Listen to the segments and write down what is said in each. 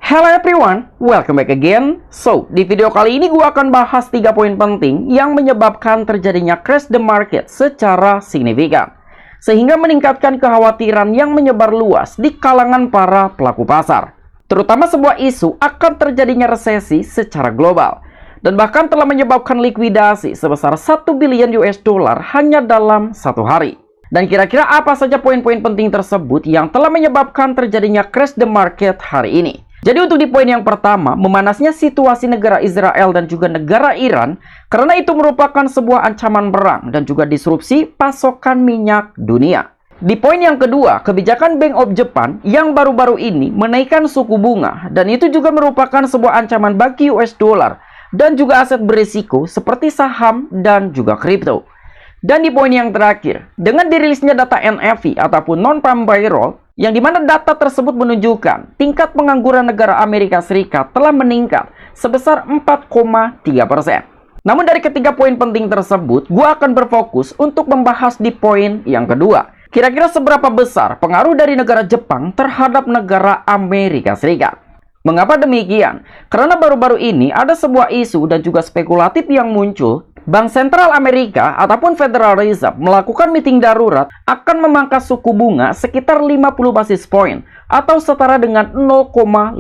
Hello everyone, welcome back again. So, di video kali ini gue akan bahas 3 poin penting yang menyebabkan terjadinya crash the market secara signifikan, sehingga meningkatkan kekhawatiran yang menyebar luas di kalangan para pelaku pasar, terutama sebuah isu akan terjadinya resesi secara global, dan bahkan telah menyebabkan likuidasi sebesar 1 billion US dollar hanya dalam satu hari. Dan kira-kira apa saja poin-poin penting tersebut yang telah menyebabkan terjadinya crash the market hari ini? Jadi untuk di poin yang pertama, memanasnya situasi negara Israel dan juga negara Iran, karena itu merupakan sebuah ancaman perang dan juga disrupsi pasokan minyak dunia. Di poin yang kedua, kebijakan Bank of Japan yang baru-baru ini menaikkan suku bunga, dan itu juga merupakan sebuah ancaman bagi US dollar dan juga aset berisiko seperti saham dan juga kripto. Dan di poin yang terakhir, dengan dirilisnya data NFP ataupun non-farm payroll, yang dimana data tersebut menunjukkan tingkat pengangguran negara Amerika Serikat telah meningkat sebesar 4,3%. Namun dari ketiga poin penting tersebut, gue akan berfokus untuk membahas di poin yang kedua. Kira-kira seberapa besar pengaruh dari negara Jepang terhadap negara Amerika Serikat? Mengapa demikian? Karena baru-baru ini ada sebuah isu dan juga spekulatif yang muncul. Bank Sentral Amerika ataupun Federal Reserve melakukan meeting darurat akan memangkas suku bunga sekitar 50 basis point atau setara dengan 0,5%.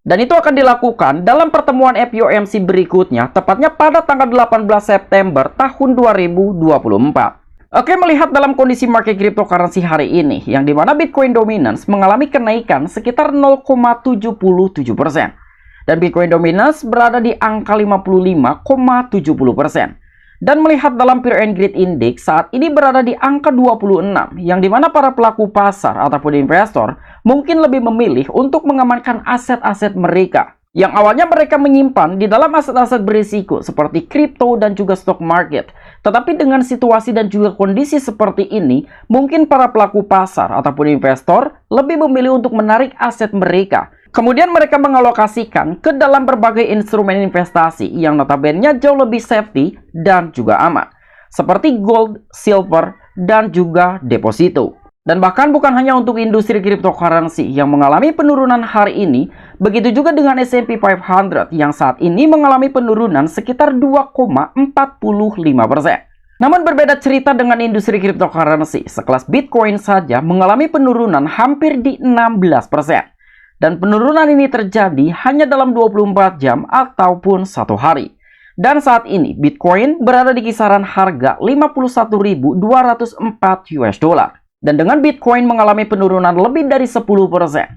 Dan itu akan dilakukan dalam pertemuan FOMC berikutnya, tepatnya pada tanggal 18 September tahun 2024. Oke, melihat dalam kondisi market cryptocurrency hari ini, yang dimana Bitcoin dominance mengalami kenaikan sekitar 0,77%. Dan Bitcoin dominance berada di angka 55,70%. Dan melihat dalam Fear and Greed Index saat ini berada di angka 26, yang dimana para pelaku pasar ataupun investor mungkin lebih memilih untuk mengamankan aset-aset mereka, yang awalnya mereka menyimpan di dalam aset-aset berisiko seperti kripto dan juga stock market. Tetapi dengan situasi dan juga kondisi seperti ini, mungkin para pelaku pasar ataupun investor lebih memilih untuk menarik aset mereka. Kemudian mereka mengalokasikan ke dalam berbagai instrumen investasi yang notabene jauh lebih safety dan juga aman, seperti gold, silver, dan juga deposito. Dan bahkan bukan hanya untuk industri cryptocurrency yang mengalami penurunan hari ini, begitu juga dengan S&P 500 yang saat ini mengalami penurunan sekitar 2,45%. Namun berbeda cerita dengan industri cryptocurrency, sekelas Bitcoin saja mengalami penurunan hampir di 16%. Dan penurunan ini terjadi hanya dalam 24 jam ataupun satu hari. Dan saat ini Bitcoin berada di kisaran harga 51.204 US dollar. Dan dengan Bitcoin mengalami penurunan lebih dari 10%.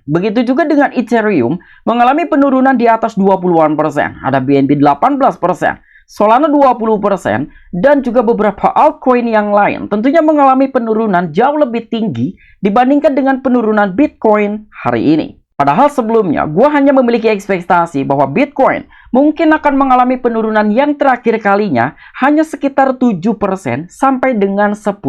Begitu juga dengan Ethereum mengalami penurunan di atas 20%. Ada BNB 18%, Solana 20%, dan juga beberapa altcoin yang lain tentunya mengalami penurunan jauh lebih tinggi dibandingkan dengan penurunan Bitcoin hari ini. Padahal sebelumnya, gue hanya memiliki ekspektasi bahwa Bitcoin mungkin akan mengalami penurunan yang terakhir kalinya hanya sekitar 7% sampai dengan 10%.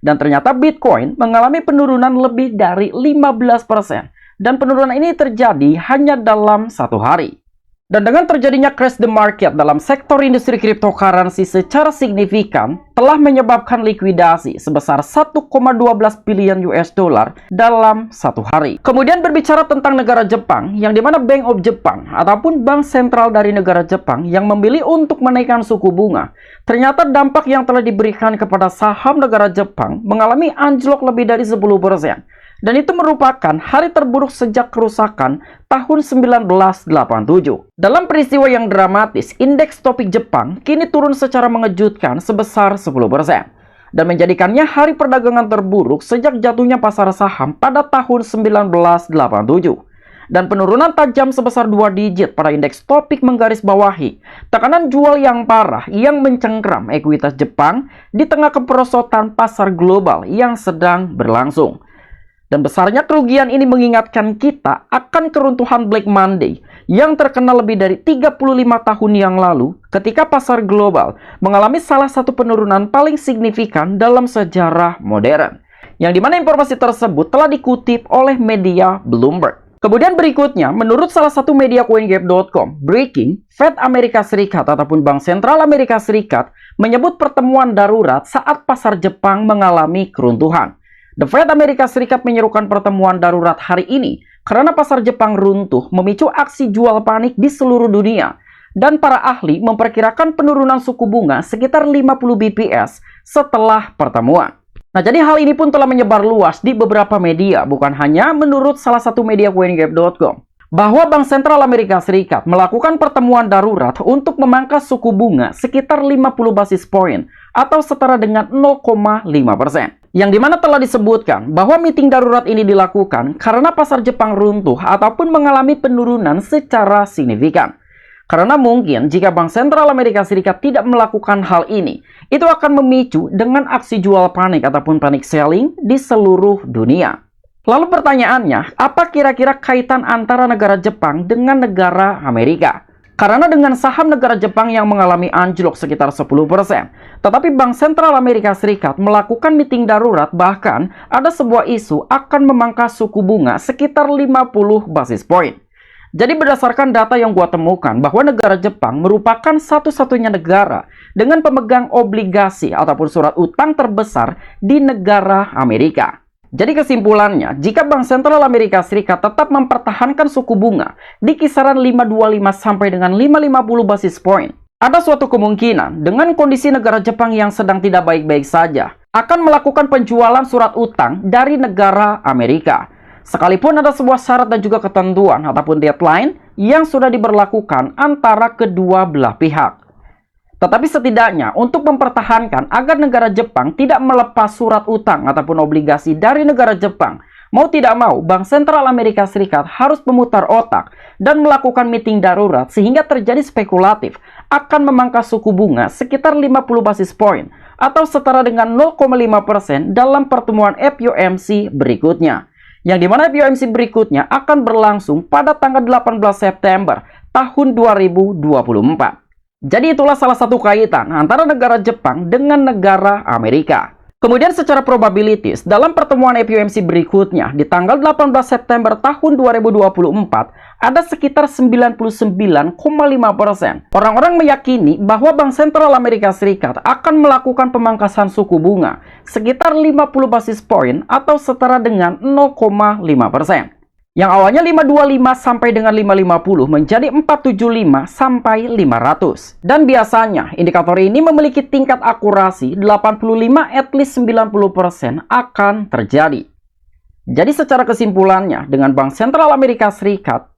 Dan ternyata Bitcoin mengalami penurunan lebih dari 15%. Dan penurunan ini terjadi hanya dalam satu hari. Dan dengan terjadinya crash the market dalam sektor industri cryptocurrency secara signifikan telah menyebabkan likuidasi sebesar 1,12 billion US dollar dalam satu hari. Kemudian berbicara tentang negara Jepang, yang dimana Bank of Japan ataupun bank sentral dari negara Jepang yang memilih untuk menaikkan suku bunga, ternyata dampak yang telah diberikan kepada saham negara Jepang mengalami anjlok lebih dari 10%. Dan itu merupakan hari terburuk sejak kerusakan tahun 1987. Dalam peristiwa yang dramatis, indeks topik Jepang kini turun secara mengejutkan sebesar 10%. Dan menjadikannya hari perdagangan terburuk sejak jatuhnya pasar saham pada tahun 1987. Dan penurunan tajam sebesar 2 digit pada indeks topik menggarisbawahi tekanan jual yang parah yang mencengkram ekuitas Jepang di tengah keperosotan pasar global yang sedang berlangsung. Dan besarnya kerugian ini mengingatkan kita akan keruntuhan Black Monday yang terkenal lebih dari 35 tahun yang lalu ketika pasar global mengalami salah satu penurunan paling signifikan dalam sejarah modern. Yang dimana informasi tersebut telah dikutip oleh media Bloomberg. Kemudian berikutnya, menurut salah satu media CoinGap.com, breaking, Fed Amerika Serikat ataupun Bank Sentral Amerika Serikat menyebut pertemuan darurat saat pasar Jepang mengalami keruntuhan. The Fed Amerika Serikat menyerukan pertemuan darurat hari ini karena pasar Jepang runtuh memicu aksi jual panik di seluruh dunia. Dan para ahli memperkirakan penurunan suku bunga sekitar 50 bps setelah pertemuan. Nah, jadi hal ini pun telah menyebar luas di beberapa media, bukan hanya menurut salah satu media coingate.com, bahwa Bank Sentral Amerika Serikat melakukan pertemuan darurat untuk memangkas suku bunga sekitar 50 basis poin atau setara dengan 0,5%. Yang dimana telah disebutkan bahwa meeting darurat ini dilakukan karena pasar Jepang runtuh ataupun mengalami penurunan secara signifikan. Karena mungkin jika Bank Sentral Amerika Serikat tidak melakukan hal ini, itu akan memicu dengan aksi jual panik ataupun panic selling di seluruh dunia. Lalu pertanyaannya, apa kira-kira kaitan antara negara Jepang dengan negara Amerika? Karena dengan saham negara Jepang yang mengalami anjlok sekitar 10%, tetapi Bank Sentral Amerika Serikat melakukan meeting darurat, bahkan ada sebuah isu akan memangkas suku bunga sekitar 50 basis point. Jadi berdasarkan data yang gua temukan bahwa negara Jepang merupakan satu-satunya negara dengan pemegang obligasi ataupun surat utang terbesar di negara Amerika. Jadi kesimpulannya, jika Bank Sentral Amerika Serikat tetap mempertahankan suku bunga di kisaran 525 sampai dengan 550 basis point, ada suatu kemungkinan dengan kondisi negara Jepang yang sedang tidak baik-baik saja akan melakukan penjualan surat utang dari negara Amerika. Sekalipun ada sebuah syarat dan juga ketentuan ataupun deadline yang sudah diberlakukan antara kedua belah pihak. Tetapi setidaknya untuk mempertahankan agar negara Jepang tidak melepas surat utang ataupun obligasi dari negara Jepang, mau tidak mau Bank Sentral Amerika Serikat harus memutar otak dan melakukan meeting darurat sehingga terjadi spekulatif akan memangkas suku bunga sekitar 50 basis point atau setara dengan 0,5% dalam pertemuan FOMC berikutnya. Yang dimana FOMC berikutnya akan berlangsung pada tanggal 18 September tahun 2024. Jadi itulah salah satu kaitan antara negara Jepang dengan negara Amerika. Kemudian secara probabilities, dalam pertemuan FOMC berikutnya di tanggal 18 September tahun 2024, ada sekitar 99,5% orang-orang meyakini bahwa Bank Sentral Amerika Serikat akan melakukan pemangkasan suku bunga sekitar 50 basis point atau setara dengan 0,5%. Yang awalnya 525 sampai dengan 550 menjadi 475 sampai 500. Dan biasanya indikator ini memiliki tingkat akurasi 85 at least 90% akan terjadi. Jadi secara kesimpulannya, dengan Bank Sentral Amerika Serikat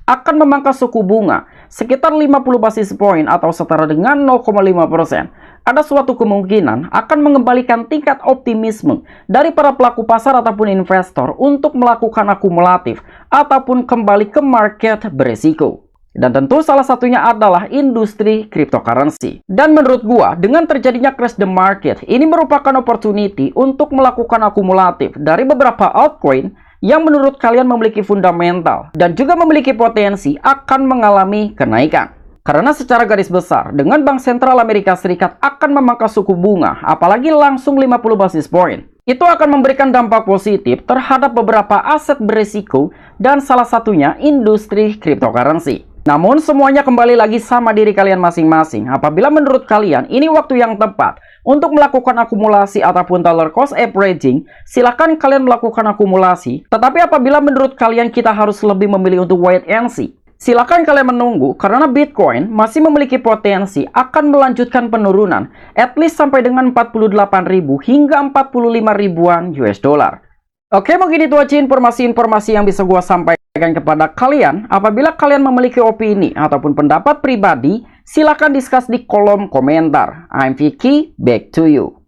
akan memangkas suku bunga sekitar 50 basis point atau setara dengan 0,5%, ada suatu kemungkinan akan mengembalikan tingkat optimisme dari para pelaku pasar ataupun investor untuk melakukan akumulatif ataupun kembali ke market beresiko. Dan tentu salah satunya adalah industri cryptocurrency. Dan menurut gua, dengan terjadinya crash the market, ini merupakan opportunity untuk melakukan akumulatif dari beberapa altcoin yang menurut kalian memiliki fundamental dan juga memiliki potensi akan mengalami kenaikan. Karena secara garis besar, dengan Bank Sentral Amerika Serikat akan memangkas suku bunga, apalagi langsung 50 basis point, itu akan memberikan dampak positif terhadap beberapa aset berisiko dan salah satunya industri cryptocurrency. Namun semuanya kembali lagi sama diri kalian masing-masing. Apabila menurut kalian ini waktu yang tepat untuk melakukan akumulasi ataupun dollar cost averaging, silakan kalian melakukan akumulasi. Tetapi apabila menurut kalian kita harus lebih memilih untuk wait and see, silakan kalian menunggu karena Bitcoin masih memiliki potensi akan melanjutkan penurunan at least sampai dengan 48.000 hingga 45.000-an US dollar. Oke, mungkin itu aja informasi-informasi yang bisa gua sampaikan kepada kalian. Apabila kalian memiliki opini ataupun pendapat pribadi, silakan discuss di kolom komentar. I'm Vicky, back to you.